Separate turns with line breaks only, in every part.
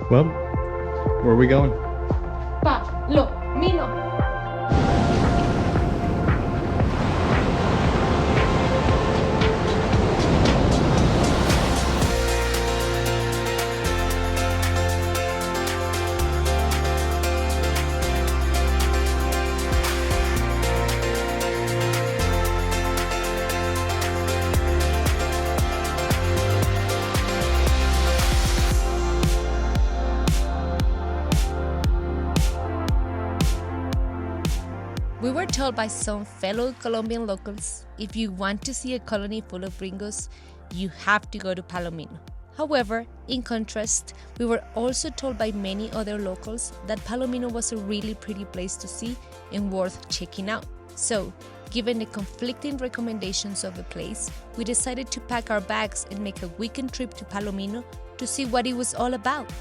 Well, where are we going?
Palomino. We were told by some fellow Colombian locals, if you want to see a colony full of gringos, you have to go to Palomino. However, in contrast, we were also told by many other locals that Palomino was a really pretty place to see and worth checking out. So, given the conflicting recommendations of the place, we decided to pack our bags and make a weekend trip to Palomino to see what it was all about.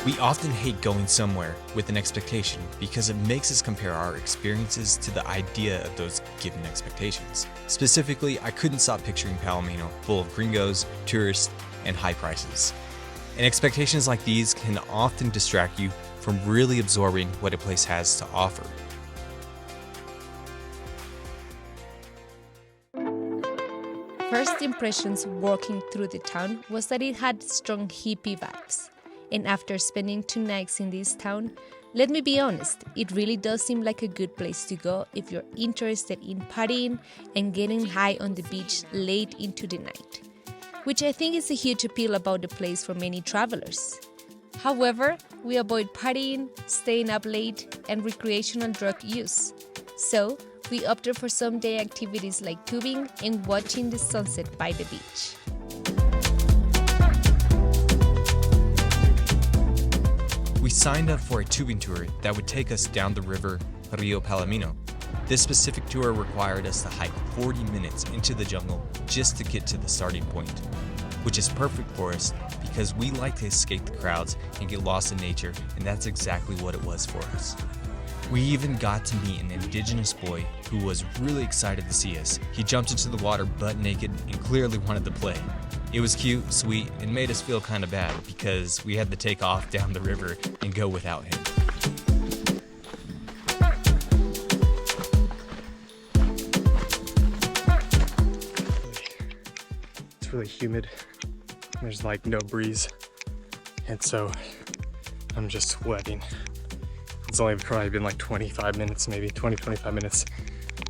We often hate going somewhere with an expectation because it makes us compare our experiences to the idea of those given expectations. Specifically, I couldn't stop picturing Palomino full of gringos, tourists, and high prices. And expectations like these can often distract you from really absorbing what a place has to offer.
First impressions walking through the town was that it had strong hippie vibes. And after spending 2 nights in this town, let me be honest, it really does seem like a good place to go if you're interested in partying and getting high on the beach late into the night, which I think is a huge appeal about the place for many travelers. However, we avoid partying, staying up late, and recreational drug use. So, we opted for some day activities like tubing and watching the sunset by the beach.
We signed up for a tubing tour that would take us down the river Rio Palomino. This specific tour required us to hike 40 minutes into the jungle just to get to the starting point, which is perfect for us because we like to escape the crowds and get lost in nature, and that's exactly what it was for us. We even got to meet an indigenous boy who was really excited to see us. He jumped into the water butt naked and clearly wanted to play. It was cute, sweet, and made us feel kind of bad because we had to take off down the river and go without him.
It's really humid. There's like no breeze. And so I'm just sweating. It's only probably been like 25 minutes, maybe 20-25 minutes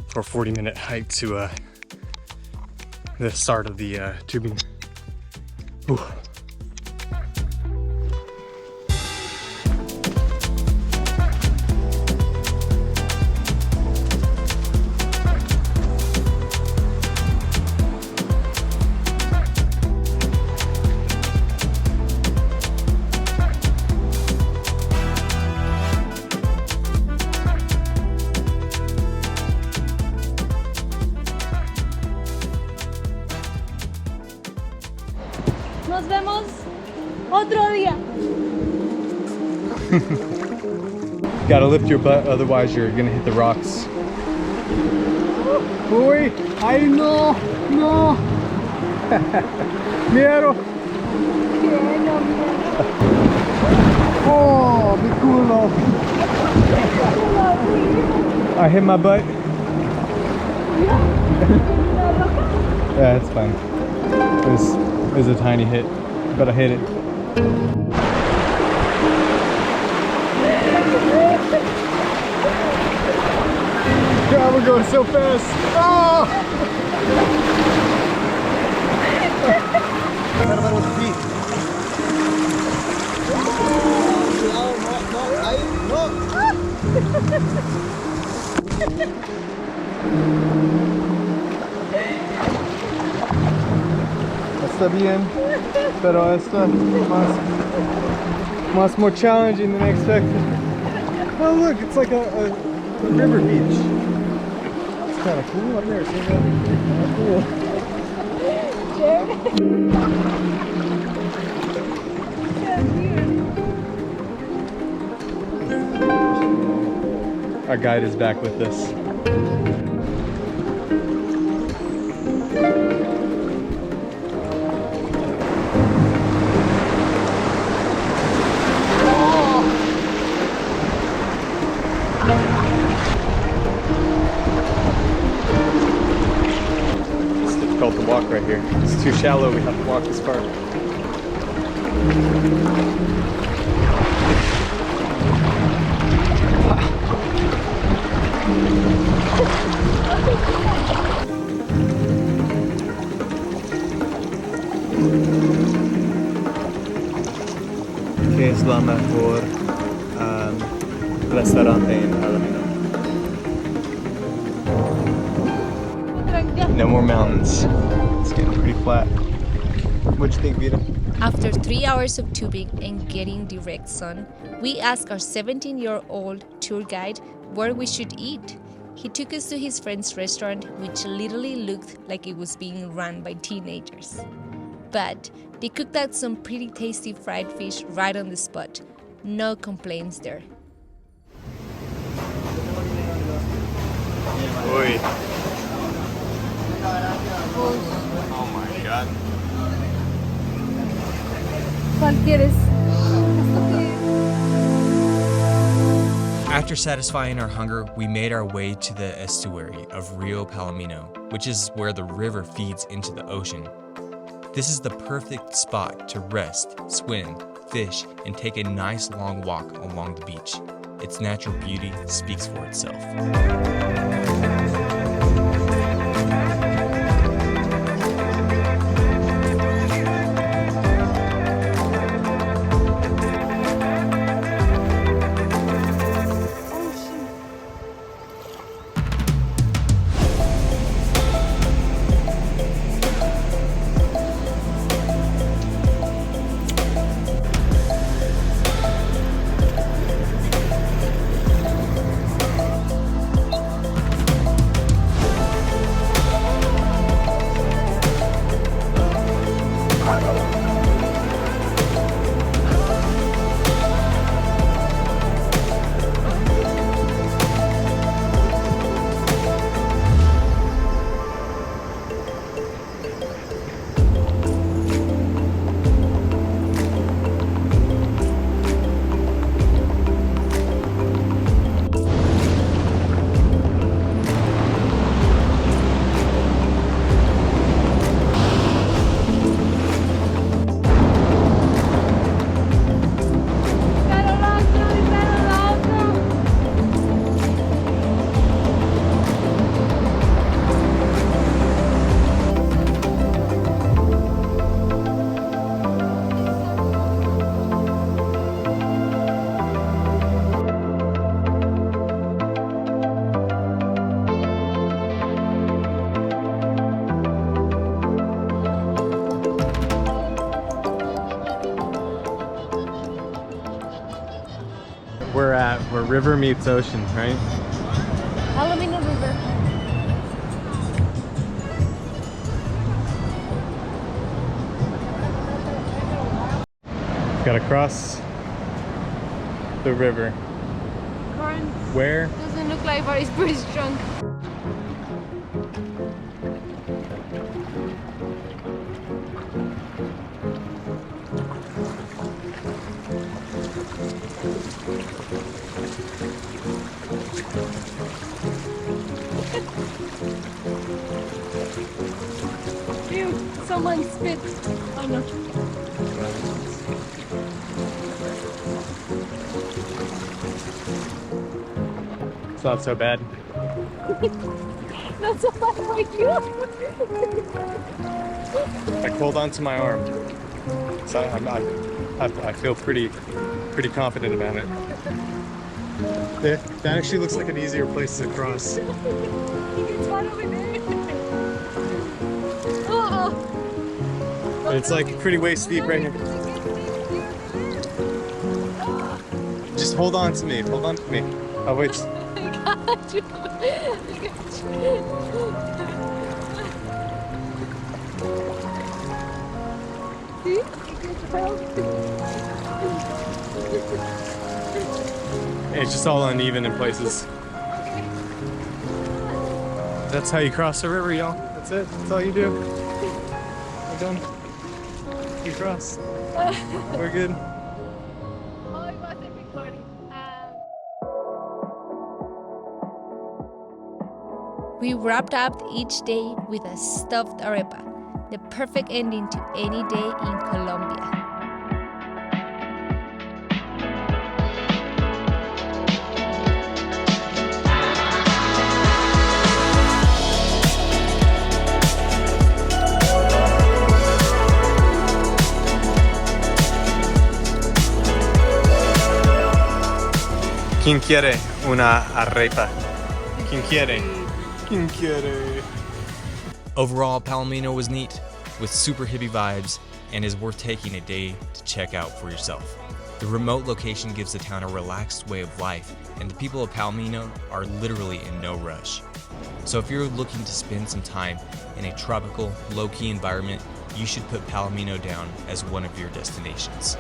for a 40-minute hike to the start of the tubing. Ooh.
Nos vemos otro día.
Gotta lift your butt, otherwise you're gonna hit the rocks. Uy, ay no, no. Miedo. Oh, mi culo. I hit my butt. Yeah, it's fine. It was a tiny hit, but I hit it. God, we're going so fast. Oh! Está bien, pero está more challenging than expected. Oh look, it's like a river beach. It's kind of cool. I've never seen that. Cool. Our guide is back with us. difficult to walk right here. It's too shallow, we have to walk this far. ¿Qué es la mejor restaurante en Palomino? No more mountains. It's getting pretty flat. What'd you think, Vita?
After 3 hours of tubing and getting direct sun, we asked our 17-year-old tour guide where we should eat. He took us to his friend's restaurant, which literally looked like it was being run by teenagers. But they cooked out some pretty tasty fried fish right on the spot. No complaints there.
Oi. Oh my god.
¿Cuál quieres?
After satisfying our hunger, we made our way to the estuary of Rio Palomino, which is where the river feeds into the ocean. This is the perfect spot to rest, swim, fish, and take a nice long walk along the beach. Its natural beauty speaks for itself.
We're at where river meets ocean, right?
Palomino River.
Gotta cross the river.
Current
Where?
doesn't look like, but it's pretty strong. Ew, someone spit. Oh no.
It's not so bad.
Not so bad like you.
Like, hold on to my arm. So I feel pretty confident about it. That actually looks like an easier place to cross.
It's one over there. Oh.
It's like pretty waist deep right here. Just hold on to me. Hold on to me. Oh wait.
I got you. See?
It's just all uneven in places. That's how you cross the river, y'all. That's it. That's all you do. We're done. You cross. We're good.
We wrapped up each day with a stuffed arepa, the perfect ending to any day in Colombia.
¿Quién quiere una arepa? ¿Quién quiere? ¿Quién quiere?
Overall, Palomino was neat, with super hippie vibes, and is worth taking a day to check out for yourself. The remote location gives the town a relaxed way of life, and the people of Palomino are literally in no rush. So if you're looking to spend some time in a tropical, low-key environment, you should put Palomino down as one of your destinations.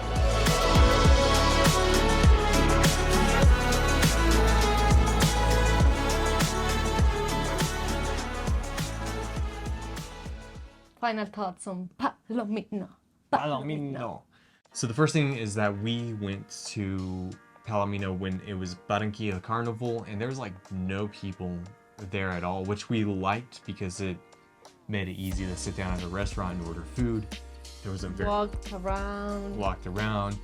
Final thoughts on Palomino.
Palomino. So the first thing is that we went to Palomino when it was Barranquilla Carnival, and there was like no people there at all, which we liked because it made it easy to sit down at a restaurant and order food. There was a very
Walked around.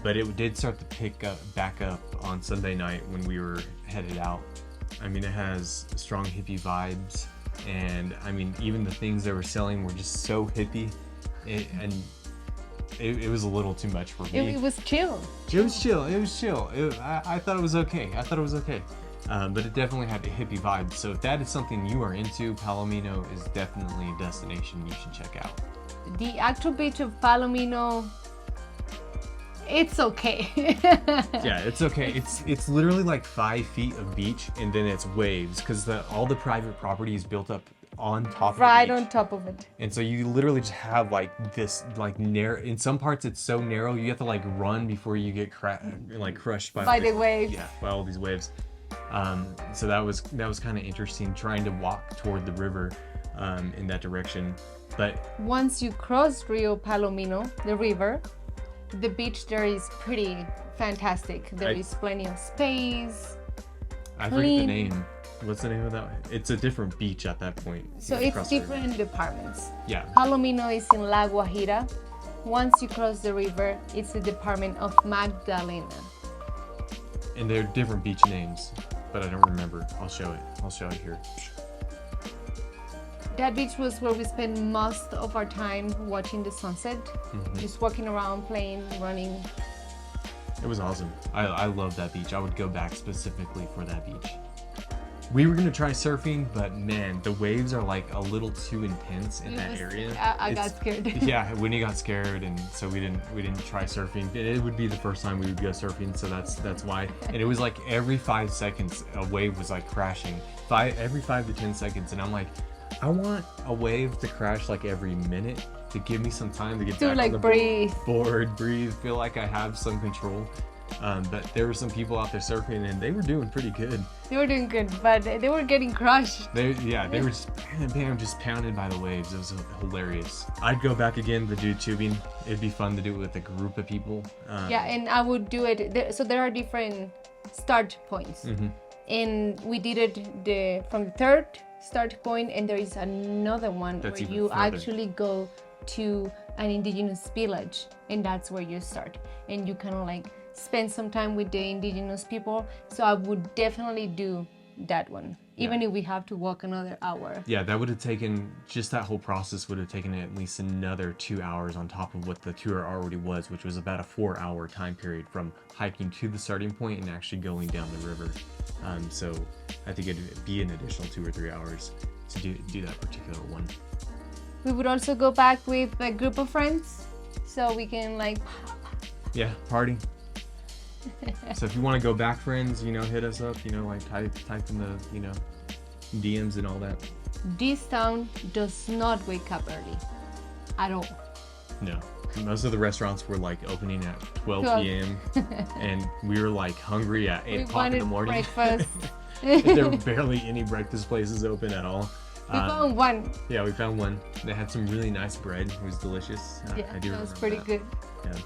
But it did start to back up on Sunday night when we were headed out. I mean, it has strong hippie vibes, and I mean, even the things they were selling were just so hippie, it was a little too much for me.
It was chill.
It was chill. I thought it was okay. But it definitely had a hippie vibe. So if that is something you are into, Palomino is definitely a destination you should check out.
The actual beach of Palomino, it's okay.
Yeah, it's okay. It's literally like 5 feet of beach, and then it's waves because all the private property is built up on top of the
Right
beach.
on top of it.
And so you literally just have like this like narrow. In some parts, it's so narrow you have to like run before you get crushed by
the waves.
Yeah, by all these waves. So that was kind of interesting trying to walk toward the river in that direction. But
once you cross Rio Palomino, the river, the beach there is pretty fantastic. There is plenty of space.
I forget the name. What's the name of that? It's a different beach at that point.
So it's different departments.
Yeah.
Palomino is in La Guajira. Once you cross the river, it's the department of Magdalena.
And they're different beach names, but I don't remember. I'll show it here.
That beach was where we spent most of our time watching the sunset, just walking around, playing, running.
It was awesome. I love that beach. I would go back specifically for that beach. We were gonna try surfing, but man, the waves are like a little too intense in that area.
I got scared.
Yeah, Winnie got scared, and so we didn't try surfing. It would be the first time we would go surfing, so that's why. And it was like every 5 seconds a wave was like crashing. Every 5 to 10 seconds, and I'm like, I want a wave to crash like every minute to give me some time to get back on the board, breathe, feel like I have some control. But there were some people out there surfing, and they were doing pretty good.
They were doing good, but they were getting crushed.
They were just just pounded by the waves. It was hilarious. I'd go back again to do tubing. It'd be fun to do it with a group of people.
Yeah, and I would do it. So there are different start points, and we did it from the third start point, and there is another one where you actually go to an indigenous village, and that's where you start, and you kind of like spend some time with the indigenous people. So I would definitely do that one, even if we have to walk another hour. Yeah, that would have taken, just that whole process would have taken at least another 2 hours on top of what the tour already was, which was about a 4-hour time period from hiking to the starting point and actually going down the river. So I think it'd be an additional 2 or 3 hours to do that particular one. We would also go back with a group of friends, so we can like party. So if you want to go back, friends, hit us up, like type in the, DMs and all that. This town does not wake up early at all. No. Most of the restaurants were like opening at 12 p.m. and we were like hungry at 8 o'clock in the morning. Breakfast. There were barely any breakfast places open at all. We found one. Yeah, we found one. They had some really nice bread. It was delicious. I do remember that. Pretty good. Yeah.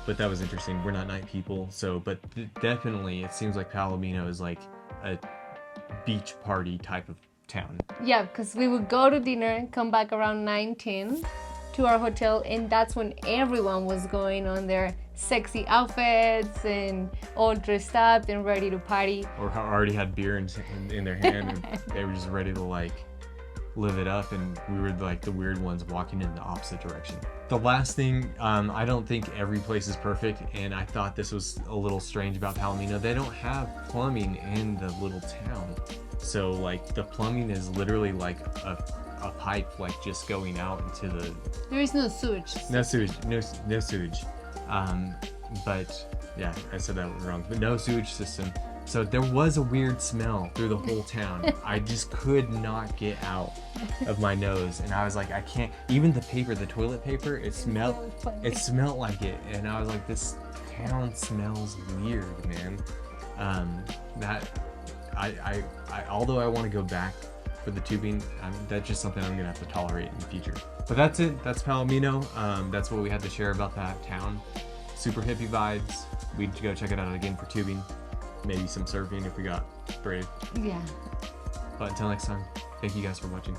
But that was interesting. We're not night people, so but definitely it seems like Palomino is like
beach party type of town.
Yeah, because we would go to dinner, come back around 9-10 to our hotel, and that's when everyone was going on their sexy outfits and all dressed up and ready to party.
Or already had beer in their hand and they were just ready to like live it up, and we were like the weird ones walking in the opposite direction. The last thing, I don't think every place is perfect, and I thought this was a little strange about Palomino. They don't have plumbing in the little town. So like the plumbing is literally like a pipe like just going out into the...
There is no sewage.
No sewage, no sewage. But yeah, I said that wrong, but no sewage system. So there was a weird smell through the whole town. I just could not get out of my nose, and I was like, I can't. Even the paper, the toilet paper, it smelled like it, and I was like, this town smells weird, man. Although I want to go back for the tubing, that's just something I'm gonna have to tolerate in the future. But that's it. That's Palomino. That's what we had to share about that town. Super hippie vibes. We'd go check it out again for tubing. Maybe some surfing if we got brave.
Yeah.
But until next time, thank you guys for watching.